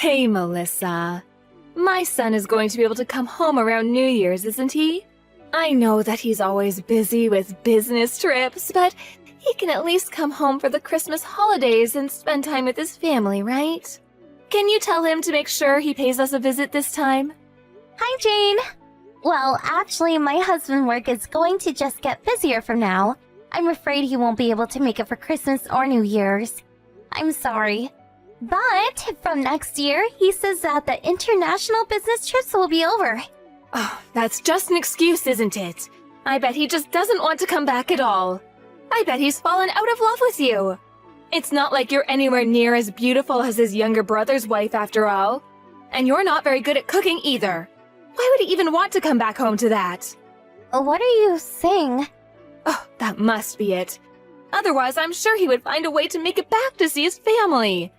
Hey, Melissa. My son is going to be able to come home around New Year's, isn't he? I know that he's always busy with business trips, but he can at least come home for the Christmas holidays and spend time with his family, right? Can you tell him to make sure he pays us a visit this time? Hi, Jane. Well, actually, my husband's work is going to just get busier from now. I'm afraid he won't be able to make it for Christmas or New Year's. I'm sorry. But from next year, he says that the international business trips will be over. Oh, that's just an excuse, isn't it? I bet he just doesn't want to come back at all. I bet he's fallen out of love with you. It's not like you're anywhere near as beautiful as his younger brother's wife after all. And you're not very good at cooking either. Why would he even want to come back home to that? What are you saying? Oh, that must be it. Otherwise, I'm sure he would find a way to make it back to see his family.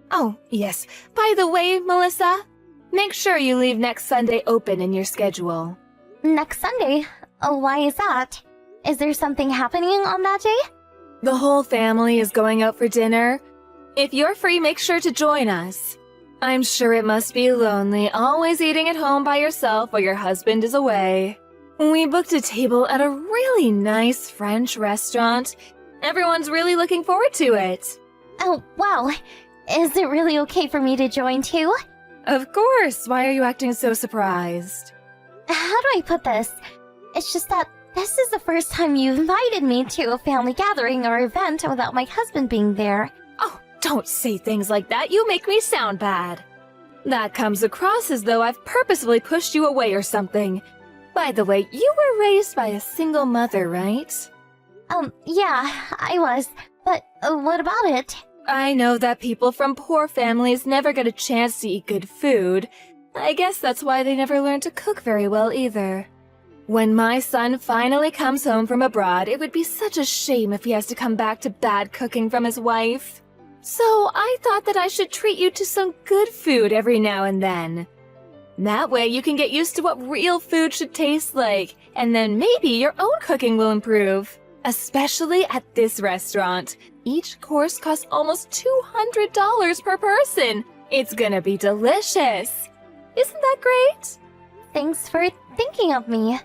Oh, yes. By the way, Melissa, make sure you leave next Sunday open in your schedule. Next Sunday? Why is that? Is there something happening on that day? The whole family is going out for dinner. If you're free, make sure to join us. I'm sure it must be lonely, always eating at home by yourself while your husband is away. We booked a table at a really nice French restaurant. Everyone's really looking forward to it. Oh, wow. Is it really okay for me to join too? Of course. Why are you acting so surprised? How do I put this? It's just that this is the first time you've invited me to a family gathering or event without my husband being there. Oh, don't say things like that. You make me sound bad. That comes across as though I've purposefully pushed you away or something. By the way, you were raised by a single mother, right? Yeah, I was. But what about it? I know that people from poor families never get a chance to eat good food. I guess that's why they never learn to cook very well either. When my son finally comes home from abroad, it would be such a shame if he has to come back to bad cooking from his wife. So I thought that I should treat you to some good food every now and then. That way you can get used to what real food should taste like, and then maybe your own cooking will improve. Especially at this restaurant. Each course costs almost $200 per person. It's gonna be delicious. Isn't that great? Thanks for thinking of me.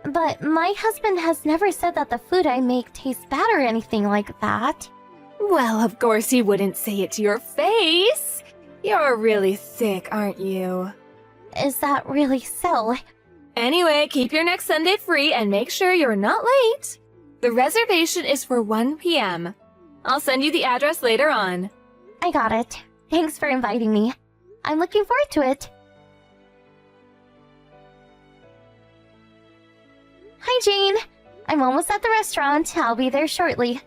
But my husband has never said that the food I make tastes bad or anything like that. Well, of course he wouldn't say it to your face. You're really thick, aren't you? Is that really so? Anyway, keep your next Sunday free and make sure you're not late. The reservation is for 1 p.m. I'll send you the address later on. I got it. Thanks for inviting me. I'm looking forward to it. Hi, Jane. I'm almost at the restaurant. I'll be there shortly.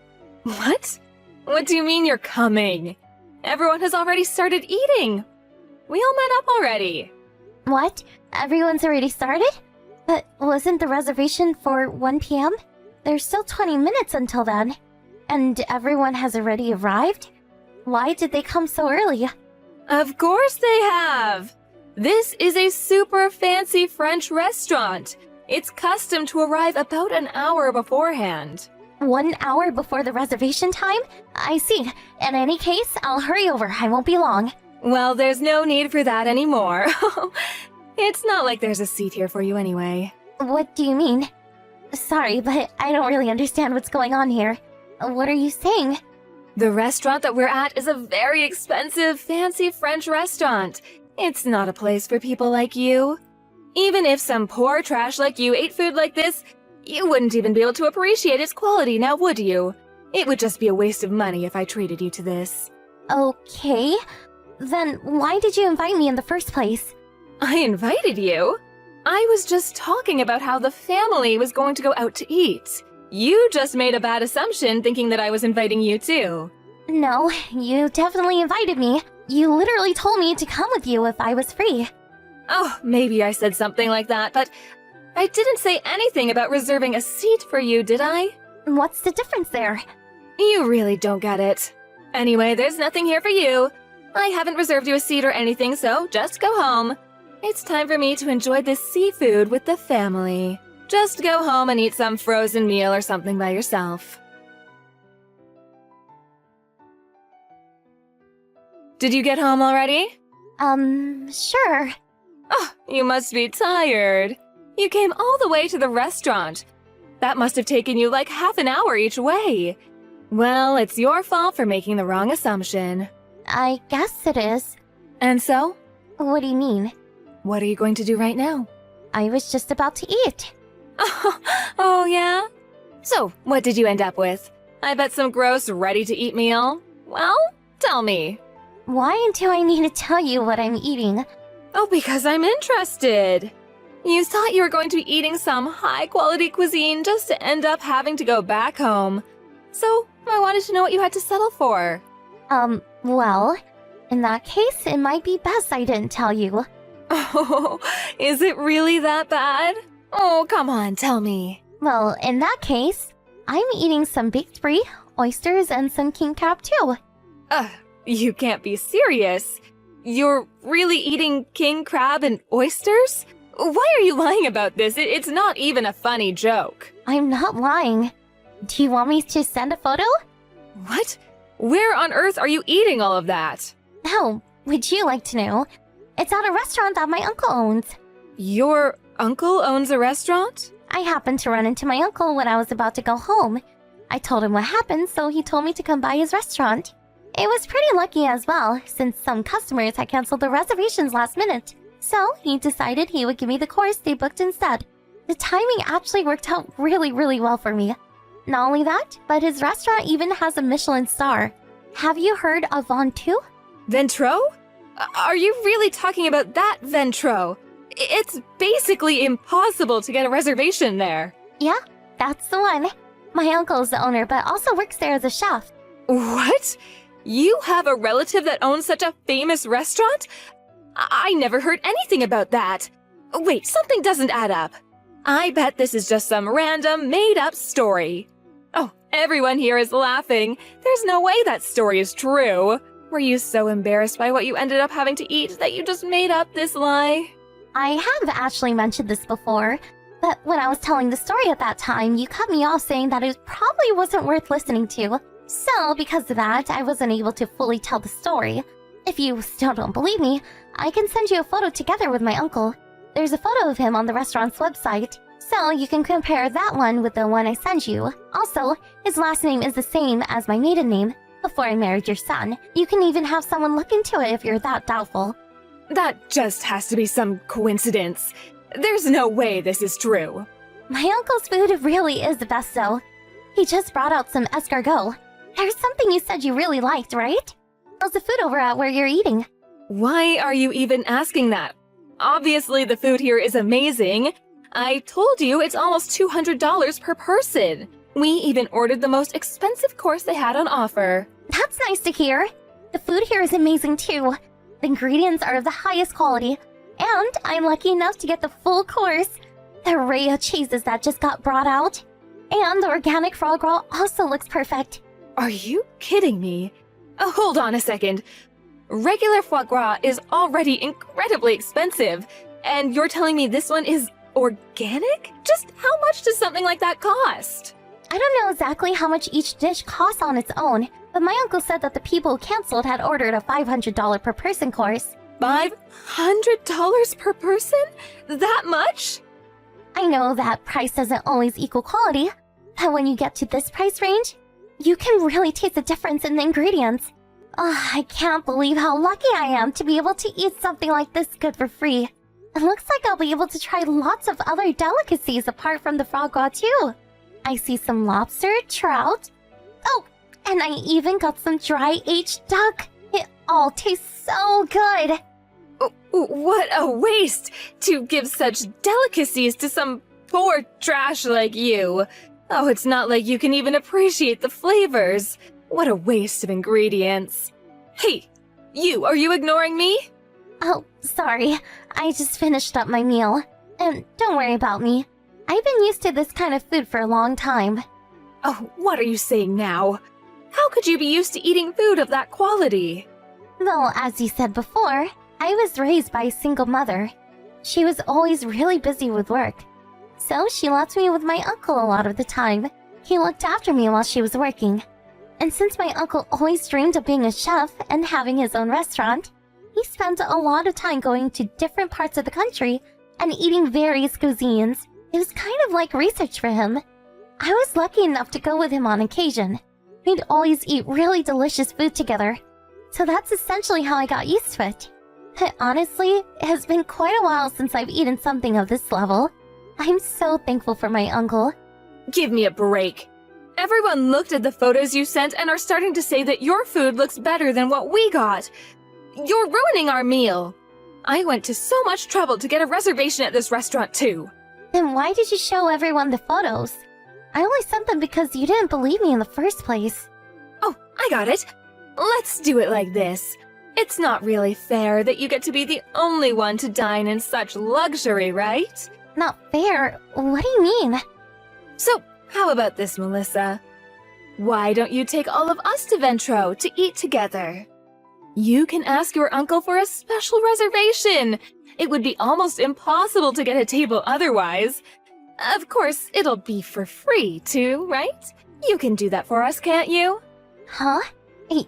What? What do you mean you're coming? Everyone has already started eating. We all met up already. What? Everyone's already started? But wasn't the reservation for 1 p.m.? There's still 20 minutes until then. And everyone has already arrived? Why did they come so early? Of course they have! This is a super fancy French restaurant. It's custom to arrive about an hour beforehand. 1 hour before the reservation time? I see. In any case, I'll hurry over. I won't be long. Well, there's no need for that anymore. It's not like there's a seat here for you anyway. What do you mean? Sorry, but I don't really understand what's going on here. What are you saying? The restaurant that we're at is a very expensive, fancy French restaurant. It's not a place for people like you. Even if some poor trash like you ate food like this, you wouldn't even be able to appreciate its quality, now would you? It would just be a waste of money if I treated you to this. Okay. Then why did you invite me in the first place? I invited you? I was just talking about how the family was going to go out to eat. You just made a bad assumption thinking that I was inviting you too. No, you definitely invited me. You literally told me to come with you if I was free. Oh, maybe I said something like that, but I didn't say anything about reserving a seat for you, did I? What's the difference there? You really don't get it. Anyway, there's nothing here for you. I haven't reserved you a seat or anything, so just go home. It's time for me to enjoy this seafood with the family. Just go home and eat some frozen meal or something by yourself. Did you get home already? Sure. Oh, you must be tired. You came all the way to the restaurant. That must have taken you like half an hour each way. Well, it's your fault for making the wrong assumption. I guess it is. And so, What do you mean? what are you going to do right now? I was just about to eat. Oh, yeah? So, what did you end up with? I bet some gross, ready-to-eat meal? Well, tell me. Why do I need to tell you what I'm eating? Oh, because I'm interested. You thought you were going to be eating some high-quality cuisine just to end up having to go back home. So, I wanted to know what you had to settle for. Well, in that case, it might be best I didn't tell you. Oh, is it really that bad? Oh, come on, tell me. Well, in that case, I'm eating some baked brie, oysters, and some king crab too. You can't be serious. You're really eating king crab and oysters? Why are you lying about this? It's not even a funny joke. I'm not lying. Do you want me to send a photo? What? Where on earth are you eating all of that? No, would you like to know? It's at a restaurant that my uncle owns. Your uncle owns a restaurant? I happened to run into my uncle when I was about to go home. I told him what happened, so he told me to come by his restaurant. It was pretty lucky as well, since some customers had canceled their reservations last minute. So he decided he would give me the course they booked instead. The timing actually worked out really well for me. Not only that, but his restaurant even has a Michelin star. Have you heard of Ventoux? Ventro? Are you really talking about that Ventro? It's basically impossible to get a reservation there. Yeah, that's the one. My uncle is the owner, but also works there as a chef. What? You have a relative that owns such a famous restaurant? I never heard anything about that. Wait, something doesn't add up. I bet this is just some random, made-up story. Oh, everyone here is laughing. There's no way that story is true. Were you so embarrassed by what you ended up having to eat that you just made up this lie? I have actually mentioned this before, but when I was telling the story at that time, you cut me off saying that it probably wasn't worth listening to. So, because of that, I wasn't able to fully tell the story. If you still don't believe me, I can send you a photo together with my uncle. There's a photo of him on the restaurant's website, so you can compare that one with the one I sent you. Also, his last name is the same as my maiden name. Before I married your son, you can even have someone look into it if you're that doubtful. That just has to be some coincidence. There's no way this is true. My uncle's food really is the best though. He just brought out some escargot. There's something you said you really liked, right? How's the food over at where you're eating? Why are you even asking that? Obviously, the food here is amazing. I told you it's almost $200 per person. We even ordered the most expensive course they had on offer. That's nice to hear. The food here is amazing too. The ingredients are of the highest quality. And I'm lucky enough to get the full course. The array of cheeses that just got brought out. And the organic foie gras also looks perfect. Are you kidding me? Oh, hold on a second. Regular foie gras is already incredibly expensive, and you're telling me this one is organic? Just how much does something like that cost? I don't know exactly how much each dish costs on its own, but my uncle said that the people who canceled had ordered a $500 per person course. $500 per person? That much? I know that price doesn't always equal quality, but when you get to this price range, you can really taste the difference in the ingredients. I can't believe how lucky I am to be able to eat something like this good for free. It looks like I'll be able to try lots of other delicacies apart from the foie gras too. I see some lobster, trout. Oh, and I even got some dry aged duck. It all tastes so good. What a waste to give such delicacies to some poor trash like you. Oh, it's not like you can even appreciate the flavors. What a waste of ingredients. Hey, are you ignoring me? Oh, sorry. I just finished up my meal. And don't worry about me. I've been used to this kind of food for a long time. Oh, what are you saying now? How could you be used to eating food of that quality? Well, as you said before, I was raised by a single mother. She was always really busy with work. So she left me with my uncle a lot of the time. He looked after me while she was working. And since my uncle always dreamed of being a chef and having his own restaurant, He spent a lot of time going to different parts of the country and eating various cuisines. It was kind of like research for him. I was lucky enough to go with him on occasion. We'd always eat really delicious food together. So that's essentially how I got used to it. Honestly, it has been quite a while since I've eaten something of this level. I'm so thankful for my uncle. Give me a break. Everyone looked at the photos you sent and are starting to say that your food looks better than what we got. You're ruining our meal. I went to so much trouble to get a reservation at this restaurant too. Then why did you show everyone the photos? I only sent them because you didn't believe me in the first place. Oh, I got it. Let's do it like this. It's not really fair that you get to be the only one to dine in such luxury, right? Not fair? What do you mean? So, how about this, Melissa? Why don't you take all of us to Ventro to eat together? You can ask your uncle for a special reservation. It would be almost impossible to get a table otherwise. Of course, it'll be for free too, right? You can do that for us, can't you? Huh?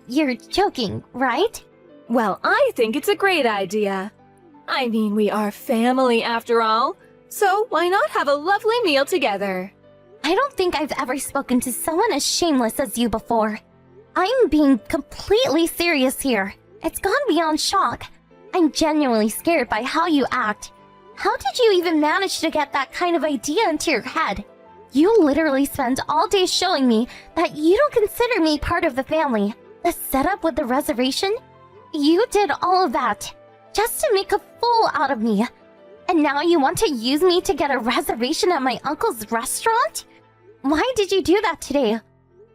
You're joking, right? Well, I think it's a great idea. I mean, we are family after all. So why not have a lovely meal together? I don't think I've ever spoken to someone as shameless as you before. I'm being completely serious here. It's gone beyond shock. I'm genuinely scared by how you act. How did you even manage to get that kind of idea into your head? You literally spend all day showing me that you don't consider me part of the family. The setup with the reservation? You did all of that just to make a fool out of me. And now you want to use me to get a reservation at my uncle's restaurant? Why did you do that today?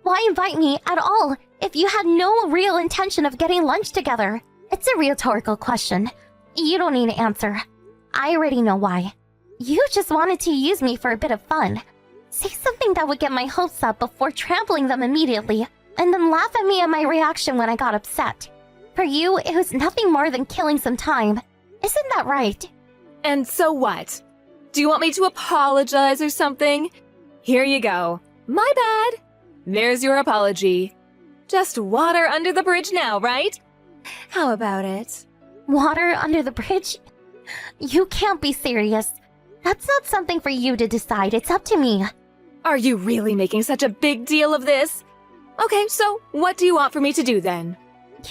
Why invite me at all if you had no real intention of getting lunch together? It's a rhetorical question. You don't need to answer. I already know why. You just wanted to use me for a bit of fun. Say something that would get my hopes up before trampling them immediately, and then laugh at me at my reaction when I got upset. For you, it was nothing more than killing some time. Isn't that right? And so what? Do you want me to apologize or something? Here you go. My bad. There's your apology. Just water under the bridge now, right? How about it? Water under the bridge? You can't be serious. That's not something for you to decide. It's up to me. Are you really making such a big deal of this? Okay, so what do you want for me to do then?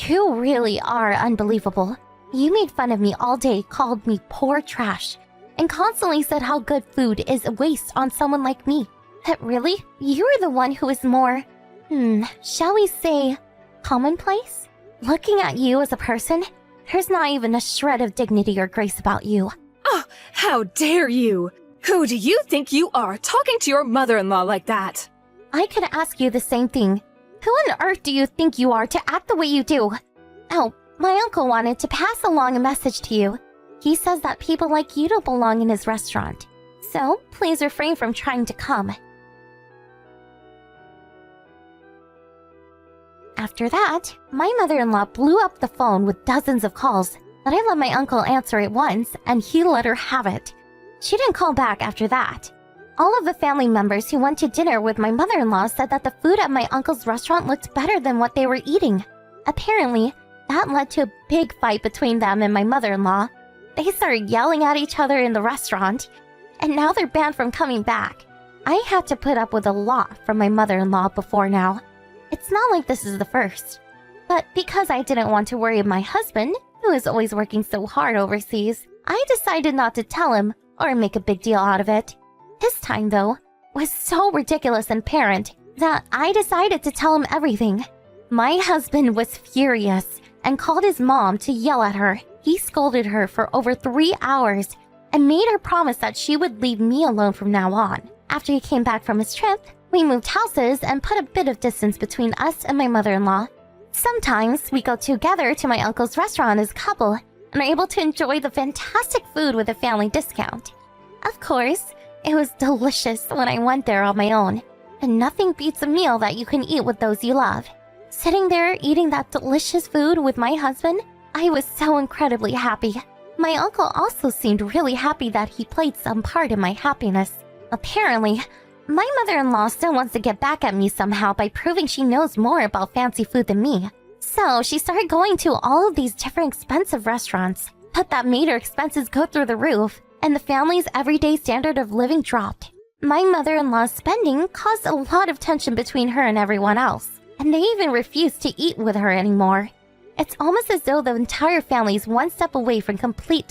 You really are unbelievable. You made fun of me all day, called me poor trash, and constantly said how good food is a waste on someone like me. But really? You're the one who is more, shall we say, commonplace? Looking at you as a person, there's not even a shred of dignity or grace about you. Oh, how dare you! Who do you think you are talking to your mother-in-law like that? I could ask you the same thing. Who on earth do you think you are to act the way you do? Oh, my uncle wanted to pass along a message to you. He says that people like you don't belong in his restaurant. So, please refrain from trying to come. After that, my mother-in-law blew up the phone with dozens of calls, but I let my uncle answer it once, and he let her have it. She didn't call back after that. All of the family members who went to dinner with my mother-in-law said that the food at my uncle's restaurant looked better than what they were eating. Apparently, that led to a big fight between them and my mother-in-law. They started yelling at each other in the restaurant, and now they're banned from coming back. I had to put up with a lot from my mother-in-law before now. It's not like this is the first. But because I didn't want to worry my husband, who is always working so hard overseas, I decided not to tell him or make a big deal out of it. His time, though, was so ridiculous and apparent that I decided to tell him everything. My husband was furious and called his mom to yell at her. He scolded her for over 3 hours and made her promise that she would leave me alone from now on. After he came back from his trip, we moved houses and put a bit of distance between us and my mother-in-law. Sometimes we go together to my uncle's restaurant as a couple and are able to enjoy the fantastic food with a family discount. Of course, it was delicious when I went there on my own, and nothing beats a meal that you can eat with those you love. Sitting there eating that delicious food with my husband, I was so incredibly happy. My uncle also seemed really happy that he played some part in my happiness. Apparently, my mother-in-law still wants to get back at me somehow by proving she knows more about fancy food than me. So she started going to all of these different expensive restaurants, but that made her expenses go through the roof, and the family's everyday standard of living dropped. My mother-in-law's spending caused a lot of tension between her and everyone else, and they even refused to eat with her anymore. It's almost as though the entire family is one step away from complete